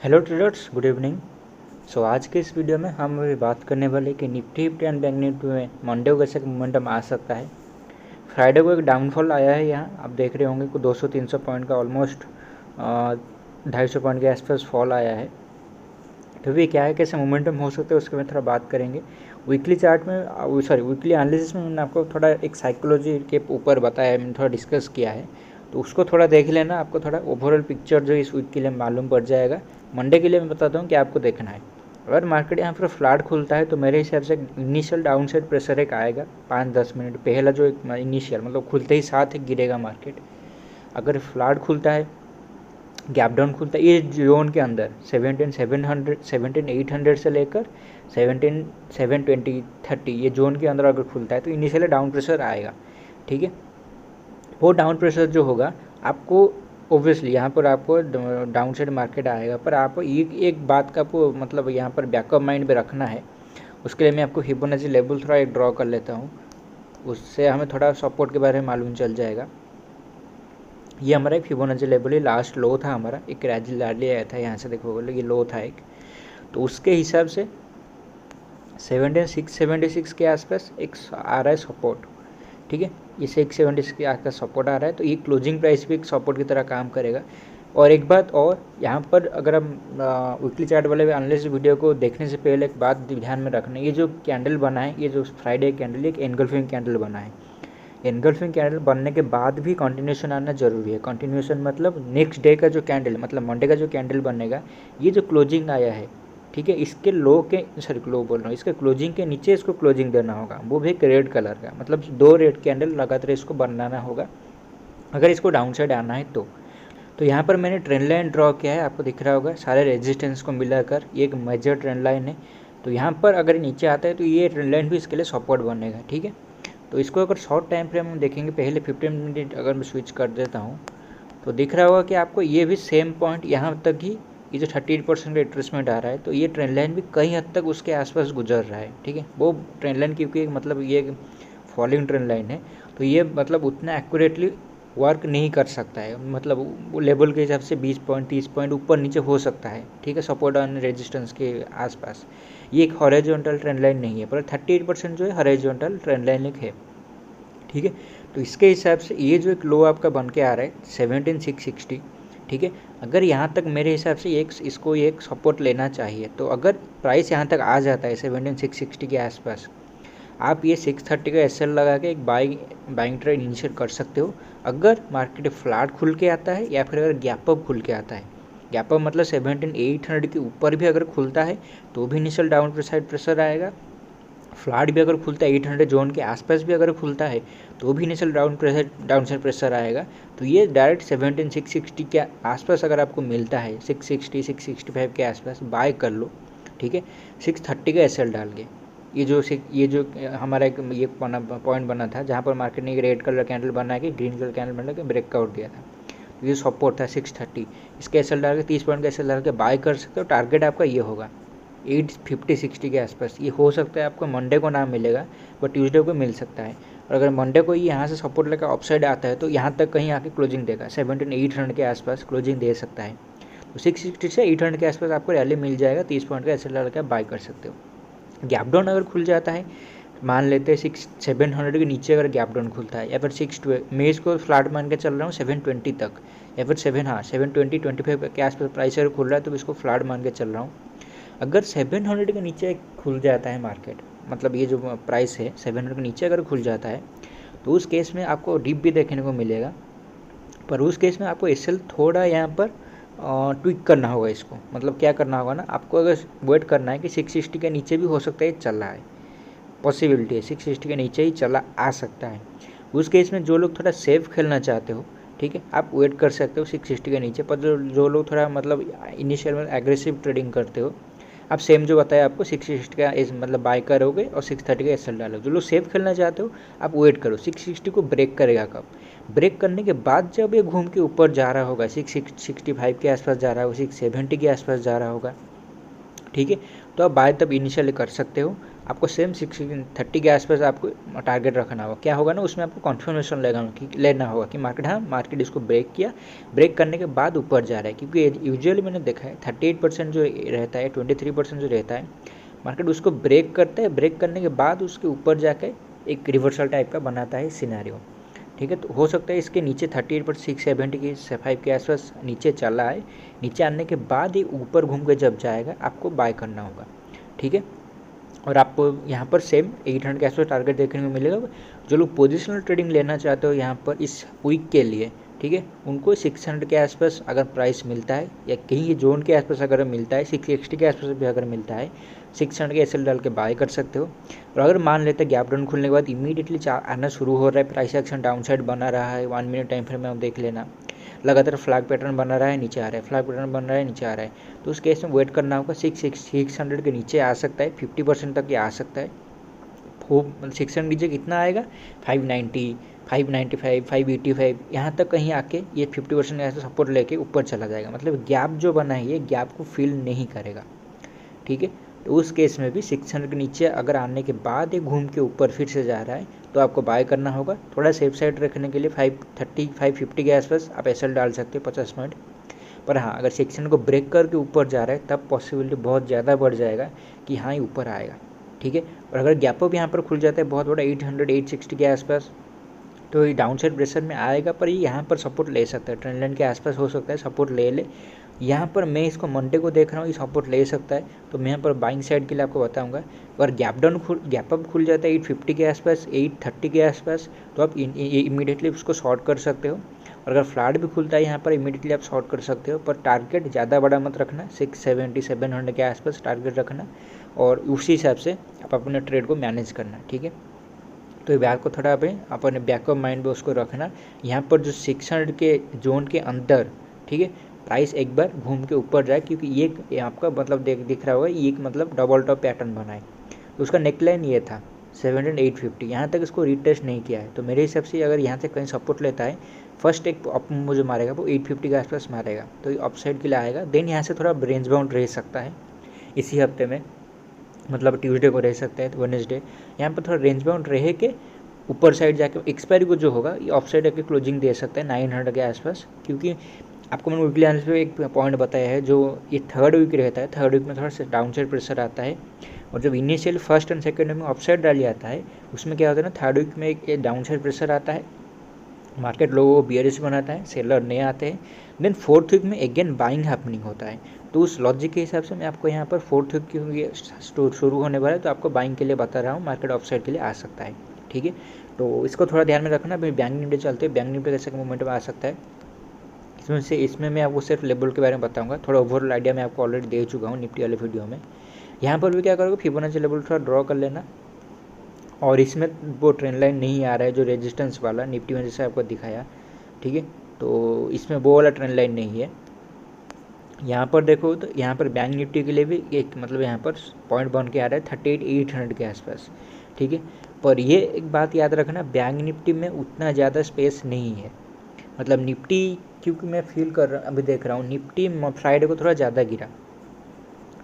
Hello traders, good evening. आज के इस वीडियो में हम अभी बात करने वाले कि Nifty fifty and bank Nifty में मंडे को कैसे मोमेंटम आ सकता है। फ्राइडे को एक डाउनफॉल आया है, यहाँ आप देख रहे होंगे कि 200-300 पॉइंट का ऑलमोस्ट 250 पॉइंट के आसपास फॉल आया है। तो भी क्या है, कैसे मोमेंटम हो सकता है उसके में थोड़ा बात करेंगे। वीकली चार्ट में वीकली एनालिसिस में मैंने आपको थोड़ा एक साइकोलॉजी के ऊपर बताया है, मैंने थोड़ा डिस्कस किया है, तो उसको थोड़ा देख लेना। आपको थोड़ा ओवरऑल पिक्चर जो इस वीक के लिए मालूम पड़ जाएगा। मंडे के लिए मैं बताता हूँ कि आपको देखना है। अगर मार्केट यहाँ पर फ्लैट खुलता है तो मेरे हिसाब से इनिशियल डाउन साइड प्रेशर एक आएगा 5-10 मिनट पहला, जो एक इनिशियल मतलब खुलते ही साथ ही गिरेगा मार्केट। अगर फ्लैट खुलता है, गैप डाउन खुलता है ये जोन के अंदर 17,800 से लेकर 17,720-30 ये जोन के अंदर अगर खुलता है तो इनिशियली डाउन प्रेशर आएगा। ठीक है, वो डाउन प्रेशर जो होगा आपको ओब्वियसली यहाँ पर आपको डाउन साइड मार्केट आएगा, पर आपको एक बात का आपको मतलब यहाँ पर बैकअप माइंड में रखना है। उसके लिए मैं आपको फिबोनाची लेवल थोड़ा एक ड्रॉ कर लेता हूँ, उससे हमें थोड़ा सपोर्ट के बारे में मालूम चल जाएगा। ये हमारा एक फिबोनाची लेवल, ये लास्ट लो था हमारा, एक ग्रेजुअली आया था यहाँ से देखोगे, ये लो था एक, तो उसके हिसाब से 76 के आसपास एक आ रहा है सपोर्ट। ठीक है, ये 670 के आसपास सपोर्ट आ रहा है, तो ये क्लोजिंग प्राइस भी एक सपोर्ट की तरह काम करेगा। और एक बात और, यहाँ पर अगर हम वीकली चार्ट वाले एनालिसिस वीडियो को देखने से पहले एक बात ध्यान में रखना, ये जो कैंडल बना है, ये जो फ्राइडे कैंडल, एक एनगल्फिंग कैंडल बना है। एनगल्फिंग कैंडल बनने के बाद भी कंटिन्यूशन आना जरूरी है। कंटिन्यूशन मतलब नेक्स्ट डे का जो कैंडल, मतलब मंडे का जो कैंडल बनेगा, ये जो क्लोजिंग आया है, ठीक है, इसके लो के लो बोल रहा हूँ, इसके क्लोजिंग के नीचे इसको क्लोजिंग देना होगा, वो भी एक रेड कलर का, मतलब 2 रेड कैंडल लगातार इसको बनाना होगा अगर इसको डाउन साइड आना है तो यहाँ पर मैंने ट्रेंड लाइन ड्रॉ किया है, आपको दिख रहा होगा सारे रेजिस्टेंस को मिलाकर ये एक मेजर ट्रेंड लाइन है। तो यहाँ पर अगर नीचे आता है तो ये ट्रेंड लाइन भी इसके लिए सपोर्ट बनेगा। ठीक है, तो इसको अगर शॉर्ट टाइम फ्रेम में देखेंगे, पहले 15 मिनट अगर मैं स्विच कर देता हूँ तो दिख रहा होगा कि आपको ये भी सेम पॉइंट यहाँ तक ही, ये जो 38% का रिट्रेसमेंट आ रहा है, तो ये ट्रेंड लाइन भी कहीं हद तक उसके आसपास गुजर रहा है। ठीक है, वो ट्रेंड लाइन क्योंकि मतलब ये फॉलिंग ट्रेंड लाइन है, तो ये मतलब उतना एक्यूरेटली वर्क नहीं कर सकता है, मतलब वो लेवल के हिसाब से 20 पॉइंट 30 पॉइंट ऊपर नीचे हो सकता है। ठीक है, सपोर्ट और रेजिस्टेंस के आसपास। ये एक हॉरिजॉन्टल ट्रेंड लाइन नहीं है, पर 38% जो है हॉरिजॉन्टल ट्रेंड लाइन एक है। ठीक है, तो इसके हिसाब से ये जो एक लो आपका बन के आ रहा है 17,660, ठीक है, अगर यहाँ तक मेरे हिसाब से इसको एक सपोर्ट लेना चाहिए, तो अगर प्राइस यहाँ तक आ जाता है 17,660 के आसपास, आप ये 630 का एसएल लगा के एक बाइंग ट्रेड इनिशिएट कर सकते हो। अगर मार्केट फ्लैट खुल के आता है या फिर अगर गैप अप खुल के आता है, गैप अप मतलब 17,800 के ऊपर भी अगर खुलता है तो भी इनिशियल डाउन साइड प्रेशर आएगा। फ्लैट भी अगर खुलता है 800 जोन के आसपास भी अगर खुलता है तो भी इनिशियल डाउन साइड प्रेशर आएगा। तो ये डायरेक्ट 17,660 के आसपास अगर आपको मिलता है, 660-665 के आसपास बाय कर लो। ठीक है, 630 का एसएल डाल के, ये जो हमारा एक ये पॉइंट बना था जहाँ पर मार्केट ने एक रेड कलर कैंडल बना के ग्रीन कलर कैंडल बना के ब्रेकआउट दिया था, तो ये सपोर्ट था 630, इसके एसएल डाल के 30 पॉइंट का एसएल डाल के बाय कर सकते हो। टारगेट आपका ये होगा 850-60 के आसपास। ये हो सकता है आपको मंडे को ना मिलेगा, बट ट्यूसडे को मिल सकता है। और अगर मंडे को ये यहाँ से सपोर्ट लेकर अपसाइड आता है तो यहाँ तक कहीं आके क्लोजिंग देगा, 17,800 के आसपास क्लोजिंग दे सकता है। तो 660 से 800 के आसपास आपको रैली मिल जाएगा, 30 पॉइंट का एसएल डाल के बाय कर सकते हो। गैप डाउन अगर खुल जाता है, मान लेते हैं 700 के नीचे अगर गैप डाउन खुलता है, या फिर 612, मैं इसको फ्लैट मान के चल रहा हूँ 720 तक, या फिर 720-25 के आसपास प्राइस अगर खुल रहा है तो इसको फ्लैट मान के चल रहा हूँ। अगर 700 के नीचे खुल जाता है मार्केट, मतलब ये जो प्राइस है 700 के नीचे अगर खुल जाता है, तो उस केस में आपको डिप भी देखने को मिलेगा, पर उस केस में आपको एसएल थोड़ा यहाँ पर ट्विक करना होगा इसको। मतलब क्या करना होगा ना, आपको अगर वेट करना है कि 660 के नीचे भी हो सकता है चल रहा है, पॉसिबिलिटी है 660 के नीचे ही चला आ सकता है। उस केस में जो लोग थोड़ा सेफ खेलना चाहते हो, ठीक है, आप वेट कर सकते हो 660 के नीचे, पर जो लोग थोड़ा मतलब इनिशियल में एग्रेसिव ट्रेडिंग करते हो, आप सेम जो बताया आपको 660 का मतलब बाय करोगे और 630 का एसएल डालोगे। जो लोग सेफ खेलना चाहते हो आप वेट करो 660 को ब्रेक करेगा कब, ब्रेक करने के बाद जब ये घूम के ऊपर जा रहा होगा, 665 के आसपास जा रहा होगा, 670 के आसपास जा रहा होगा, ठीक है। तो आप बाय तब इनिशियली कर सकते हो। आपको सेम 630 के आसपास आपको टारगेट रखना होगा। क्या होगा ना, उसमें आपको कॉन्फर्मेशन लेना होगा कि मार्केट इसको ब्रेक किया, ब्रेक करने के बाद ऊपर जा रहा है, क्योंकि यूजुअली मैंने देखा है 38% जो रहता है, 23% जो रहता है, मार्केट उसको ब्रेक करता है, ब्रेक करने के बाद उसके ऊपर जाकर एक रिवर्सल टाइप का बनाता है सिनेरियो। ठीक है, तो हो सकता है इसके नीचे 38.670 की 5 के आसपास नीचे चला है। नीचे आने के बाद ये ऊपर घूम के जब जाएगा आपको बाय करना होगा। ठीक है, और आपको यहाँ पर सेम 800 के आसपास टारगेट देखने को मिलेगा। जो लोग पोजिशनल ट्रेडिंग लेना चाहते हो यहाँ पर इस वीक के लिए, ठीक है, उनको 600 के आसपास अगर प्राइस मिलता है या कहीं जोन के आसपास अगर मिलता है, 660 के आसपास भी अगर मिलता है, 600 के एसएल डाल के बाय कर सकते हो। और अगर मान लेते हैं गैप डाउन खुलने के बाद इमीडिएटली आना शुरू हो रहा है, प्राइस एक्शन डाउन साइड बना रहा है, 1 मिनट टाइम फ्रेम में आप देख लेना, लगातार फ्लैग पैटर्न बना रहा है, नीचे आ रहा है, फ्लैग पैटर्न बन रहा है, नीचे आ रहा है, तो उस केस में वेट करना होगा। 600 के नीचे आ सकता है, 50% तक ये आ सकता है। 600 नीचे कितना आएगा, 590, 595, 585, यहाँ तक कहीं आके ये 50% ऐसा सपोर्ट लेके ऊपर चला जाएगा। मतलब गैप जो बना है ये गैप को फिल नहीं करेगा। ठीक है, तो उस केस में भी 600 के नीचे अगर आने के बाद ये घूम के ऊपर फिर से जा रहा है तो आपको बाय करना होगा। थोड़ा सेफ साइड रखने के लिए 530, 550 के आसपास आप एसएल डाल सकते हो 50 पॉइंट। पर हाँ, अगर 600 को ब्रेक करके ऊपर जा रहा है तब पॉसिबिलिटी बहुत ज़्यादा बढ़ जाएगा कि हाँ ये ऊपर आएगा। ठीक है, और अगर गैप अप यहाँ पर खुल जाता है बहुत बड़ा 800, 860 के आसपास, तो ये डाउन साइड प्रेशर में आएगा, पर ये यहाँ पर सपोर्ट ले सकता है, ट्रेंड लाइन के आसपास हो सकता है, सपोर्ट ले। यहाँ पर मैं इसको मंडे को देख रहा हूँ, ये सपोर्ट ले सकता है, तो मैं यहाँ पर बाइंग साइड के लिए आपको बताऊंगा। अगर गैप अप खुल जाता है 850 के आसपास, 830 के आसपास, तो आप इमीडिएटली उसको शॉर्ट कर सकते हो। और अगर फ्लैट भी खुलता है यहाँ पर इमीडिएटली आप शॉर्ट कर सकते हो, पर टारगेट ज़्यादा बड़ा मत रखना, 670, 700 के आसपास टारगेट रखना, और उसी हिसाब से आप अपने ट्रेड को मैनेज करना। ठीक है, तो बैक को थोड़ा अपने बैक ऑफ माइंड में उसको रखना। यहाँ पर जो 600 के जोन के अंदर, ठीक है, प्राइस एक बार घूम के ऊपर जाए, क्योंकि ये आपका मतलब दिख रहा होगा, ये एक मतलब डबल टॉप पैटर्न बना है, तो उसका नेकलाइन ये था 7,850, यहाँ तक इसको रीटेस्ट नहीं किया है। तो मेरे हिसाब से अगर यहाँ से कहीं सपोर्ट लेता है, फर्स्ट एक अप जो मारेगा वो 850 के आसपास मारेगा, तो ये अपसाइड के लिए आएगा। देन यहाँ से थोड़ा रेंज बाउंड रह सकता है इसी हफ्ते में, मतलब ट्यूसडे को रह सकता है, तो वेडनेसडे यहाँ पर थोड़ा रेंज बाउंड रहे के ऊपर साइड जाके एक्सपायरी को जो होगा ये ऑफ साइड आके क्लोजिंग दे सकता है 900 के आसपास। क्योंकि आपको मैंने वीकली एनालिसिस पे एक पॉइंट बताया है, जो ये थर्ड वीक रहता है, थर्ड वीक में थोड़ा सा डाउन साइड प्रेशर आता है, और जब initial first and second week में ऑफ साइड रैली आता है, उसमें क्या होता है ना, थर्ड वीक में एक डाउन साइड प्रेशर आता है, मार्केट लोगों को बियरिश बनाता है, सेलर नए आते हैं। देन फोर्थ वीक में अगेन बाइंग हैपनिंग होता है। तो उस लॉजिक के हिसाब से मैं आपको यहाँ पर फोर्थ वीक क्योंकि शुरू होने वाला है, तो आपको बाइंग के लिए बता रहा हूँ, मार्केट ऑफ साइड के लिए आ सकता है। ठीक है, तो इसको थोड़ा ध्यान में रखना। बैंक निफ्टी चलते हैं, बैंक निफ्टी कैसे मोमेंट में आ सकता है इसमें मैं आपको सिर्फ लेवल के बारे में बताऊंगा। थोड़ा ओवरऑल आइडिया मैं आपको ऑलरेडी दे चुका हूँ निफ्टी वाले वीडियो में। यहाँ पर भी क्या करोगे, फिबोनाची लेवल थोड़ा ड्रॉ कर लेना, और इसमें वो ट्रेंड लाइन नहीं आ रहा है जो रेजिस्टेंस वाला निफ्टी में जैसे आपको दिखाया। ठीक है, तो इसमें वो वाला ट्रेंड लाइन नहीं है। यहाँ पर देखो तो यहाँ पर बैंक निफ्टी के लिए भी एक मतलब यहाँ पर पॉइंट बन के आ रहा है 38,800 के आसपास। ठीक है, पर ये एक बात याद रखना, बैंक निफ्टी में उतना ज़्यादा स्पेस नहीं है। मतलब निफ्टी, क्योंकि मैं फील कर रहा अभी देख रहा हूँ निफ्टी फ्राइडे को थोड़ा ज़्यादा गिरा।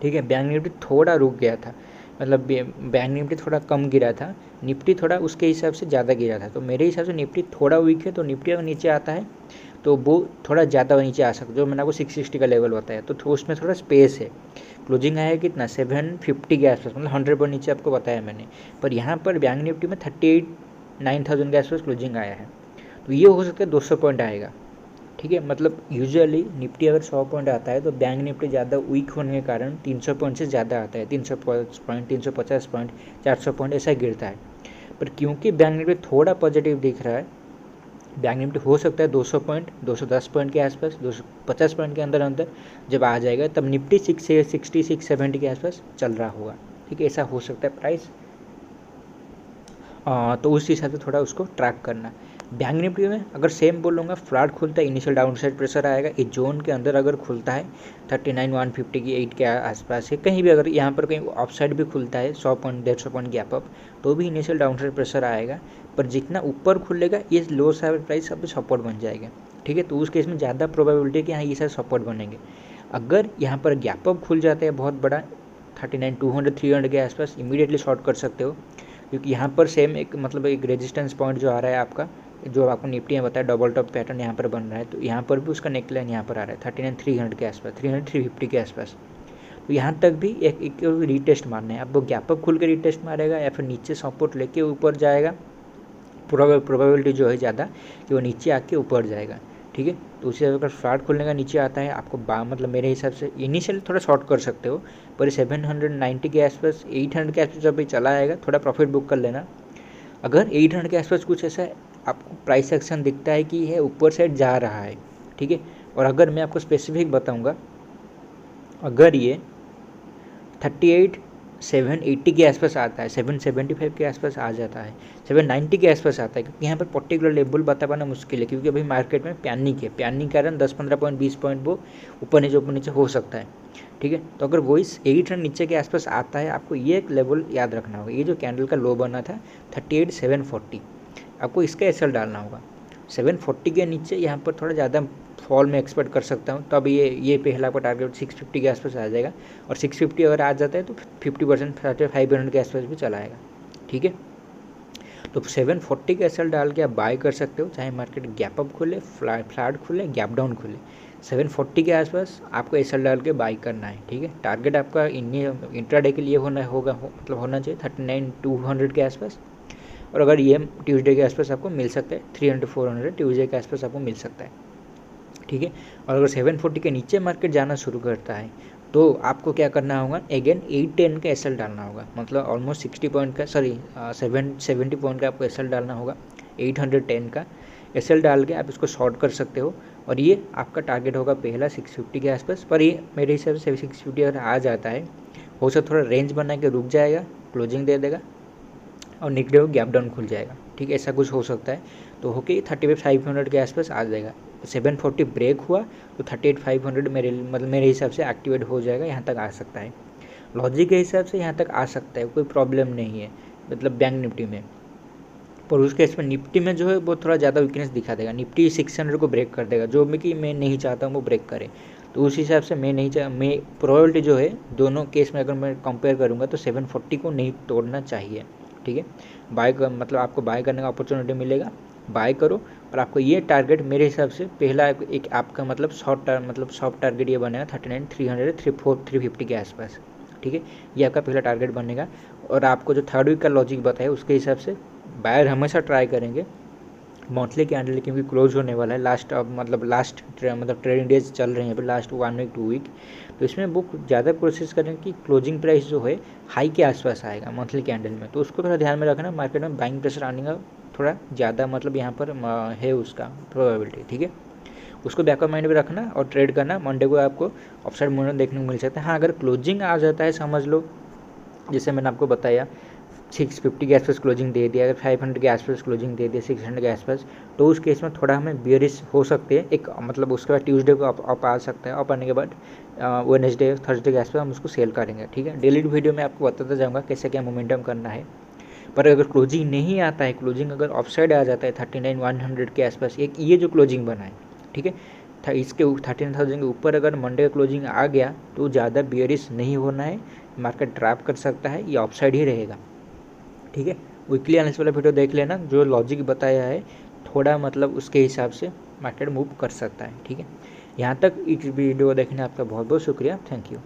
ठीक है, बैंक निफ्टी थोड़ा रुक गया था, मतलब बैंक निफ्टी थोड़ा कम गिरा था, निफ्टी थोड़ा उसके हिसाब से ज़्यादा गिरा था। तो मेरे हिसाब से निफ्टी थोड़ा वीक है, तो निफ्टी अगर नीचे आता है तो वो थोड़ा ज़्यादा नीचे आ सकता है, जो मैंने आपको 660 का लेवल बताया, तो उसमें थोड़ा स्पेस है। क्लोजिंग आया कितना 750 के आसपास, मतलब 100 पर नीचे आपको बताया मैंने। पर यहाँ पर बैंक निफ्टी में 38,900 के आसपास क्लोजिंग आया है, तो ये हो सकता है 200 पॉइंट आएगा। ठीक है, मतलब यूजुअली निफ्टी अगर 100 पॉइंट आता है तो बैंक निफ्टी ज़्यादा वीक होने के कारण 300 पॉइंट से ज़्यादा आता है, 300 पॉइंट, 350 पॉइंट, 400 पॉइंट ऐसा गिरता है। पर क्योंकि बैंक निफ्टी थोड़ा पॉजिटिव दिख रहा है, बैंक निफ्टी हो सकता है 200 पॉइंट, 210 पॉइंट के आसपास, 250 पॉइंट के अंदर जब आ जाएगा तब निफ्टी 660, 670 के आसपास चल रहा होगा। ठीक है, ऐसा हो सकता है प्राइस, तो उस हिसाब से थोड़ा उसको ट्रैक करना। बैंक निफ्टी में अगर सेम बोलूँगा, फ्लैट खुलता है, इनिशियल डाउन साइड प्रेशर आएगा, इस जोन के अंदर अगर खुलता है 39,150 की 8 के आसपास है, कहीं भी अगर यहाँ पर कहीं ऑफ साइड भी खुलता है 100 पॉइंट, 150 पॉइंट गैप अप, तो भी इनिशियल डाउन साइड प्रेशर आएगा। पर जितना ऊपर खुलेगा ये लो साइड प्राइस सब सपोर्ट बन जाएगा। ठीक है, तो उस केस में ज़्यादा प्रोबेबिलिटी है कि हाँ ये सारे सपोर्ट बनेंगे। अगर यहाँ पर गैप अप खुल जाता है बहुत बड़ा 39,200 300 के आसपास इमीडिएटली शॉर्ट कर सकते हो, क्योंकि यहाँ पर सेम एक मतलब एक रेजिस्टेंस पॉइंट जो आ रहा है आपका, जो आपको निफ्टी में बताया डबल टॉप पैटर्न यहाँ पर बन रहा है, तो यहाँ पर भी उसका नेकलाइन यहाँ पर आ रहा है 39,300 के आसपास, 300-350 के आसपास। तो यहाँ तक भी एक रीटेस्ट मारना है आपको, गैप अप खुल के रीटेस्ट मारेगा या फिर नीचे सपोर्ट लेके ऊपर जाएगा, प्रोबेबिलिटी जो है ज़्यादा कि वो नीचे आके ऊपर जाएगा, ठीक है। तो उसी अगर फ्लैट खुलने का नीचे आता है आपको मतलब मेरे हिसाब से इनिशियल थोड़ा शॉर्ट कर सकते हो, पर 790 के आसपास 800 के आसपास जब चला आएगा थोड़ा प्रॉफिट बुक कर लेना। अगर 800 के आसपास कुछ ऐसा आपको प्राइस एक्शन दिखता है कि ये ऊपर साइड जा रहा है, ठीक है, और अगर मैं आपको स्पेसिफिक बताऊंगा, अगर ये 38,780 के आसपास आता है, 775 के आसपास आ जाता है, 790 के आसपास आता है, क्योंकि यहाँ पर पर्टिकुलर लेवल बता पाना मुश्किल है, क्योंकि अभी मार्केट में पैनिक है, पैनिक के कारण 10-15 पॉइंट 20 पॉइंट वो ऊपर नीचे हो सकता है, ठीक है। तो अगर वो इस 800 नीचे के आसपास आता है, आपको ये एक लेवल याद रखना होगा, ये जो कैंडल का लो बना था 38,740, आपको इसका एसएल डालना होगा। 740 के नीचे यहाँ पर थोड़ा ज़्यादा फॉल में एक्सपेक्ट कर सकता हूँ, तो अब ये पहला आपका टारगेट 650 के आसपास आ जाएगा, और 650 अगर आ जाता है तो 50% 500 के आसपास भी चला आएगा, ठीक है। तो 740 का एसएल डाल के आप बाय कर सकते हो, चाहे मार्केट गैप अप खुले, फ्लैट खुले, गैप डाउन खुले, 740 के आसपास आपको एसएल डाल के बाय करना है, ठीक है। टारगेट आपका इंट्राडे के लिए होना चाहिए 39,200 के आसपास, और अगर ये ट्यूसडे के आसपास आपको मिल सकता है 300-400 ट्यूसडे के आसपास आपको मिल सकता है, ठीक है। और अगर 740 के नीचे मार्केट जाना शुरू करता है तो आपको क्या करना होगा, अगेन 810 का एसएल डालना होगा, मतलब ऑलमोस्ट 60 पॉइंट का 770 पॉइंट का आपको एसएल डालना होगा, 810 का एसएल डाल के आप इसको शॉर्ट कर सकते हो, और ये आपका टारगेट होगा पहला 650 के आसपास। पर ये मेरे हिसाब से 650 अगर आ जाता है, हो सकता थोड़ा रेंज बना के रुक जाएगा, क्लोजिंग दे देगा और नेक्स्ट डे गैप डाउन खुल जाएगा, ठीक है, ऐसा कुछ हो सकता है। तो होके 35,500 के आसपास आ जाएगा। 740 ब्रेक हुआ तो 38,500 मेरे हिसाब से एक्टिवेट हो जाएगा, यहाँ तक आ सकता है। लॉजिक के हिसाब से यहाँ तक आ सकता है, कोई प्रॉब्लम नहीं है, मतलब बैंक निफ्टी में। पर उसके इसमें निफ्टी में जो है वो थोड़ा ज़्यादा वीकनेस दिखा देगा, निफ्टी 600 को ब्रेक कर देगा, जो मैं नहीं चाहता हूँ वो ब्रेक करे। तो उस हिसाब से मैं प्रोबेबिलिटी जो है दोनों केस में अगर मैं कंपेयर करूँगा तो 740 को नहीं तोड़ना चाहिए, ठीक है। बाय मतलब आपको बाय करने का अपॉर्चुनिटी मिलेगा, बाय करो। और आपको ये टारगेट मेरे हिसाब से पहला एक आपका मतलब सॉफ्ट टारगेट ये बनेगा 39,300 350 के आसपास, ठीक है, ये आपका पहला टारगेट बनेगा। और आपको जो थर्ड वीक का लॉजिक बताया उसके हिसाब से बायर हमेशा ट्राई करेंगे मंथली कैंडल, क्योंकि क्लोज होने वाला है लास्ट ट्रेडिंग डेज चल रहे हैं अभी, लास्ट 1 वीक 2 वीक। तो इसमें वो ज़्यादा कोशिश करें कि क्लोजिंग प्राइस जो है हाई के आसपास आएगा मंथली कैंडल में, तो उसको थोड़ा ध्यान में रखना। मार्केट में बाइंग प्रेशर आने का थोड़ा ज़्यादा यहाँ पर है उसका प्रोबेबिलिटी, ठीक है, उसको बैकअप माइंड में रखना और ट्रेड करना। मंडे को आपको अपसाइड मूवमेंट देखने को मिल सकता है। हाँ, अगर क्लोजिंग आ जाता है, समझ लो जैसे मैंने आपको बताया 650 के आसपास क्लोजिंग दे दिया, अगर 500 के आसपास क्लोजिंग दे दिया, 600 के आसपास, तो उस केस में थोड़ा हमें बियरिश हो सकते हैं एक, मतलब उसके बाद ट्यूसडे को अप आ सकता है, अप आने के बाद वेडनेसडे थर्सडे के आसपास हम उसको सेल करेंगे, ठीक है। डेली वीडियो में आपको बताता जाऊँगा कैसे क्या मोमेंटम करना है। पर अगर क्लोजिंग नहीं आता है, क्लोजिंग अगर ऑफसाइड आ जाता है 39,100 के आसपास, एक ये जो क्लोजिंग बना है, ठीक है, इसके 13,000 के ऊपर अगर मंडे का क्लोजिंग आ गया तो ज़्यादा बियरिश नहीं होना है, मार्केट ट्रैप कर सकता है, ये ऑफसाइड ही रहेगा, ठीक है। वीकली एनालिसिस वाला वीडियो देख लेना, जो लॉजिक बताया है थोड़ा मतलब उसके हिसाब से मार्केट मूव कर सकता है, ठीक है। यहाँ तक इस वीडियो देखने आपका बहुत बहुत शुक्रिया, थैंक यू।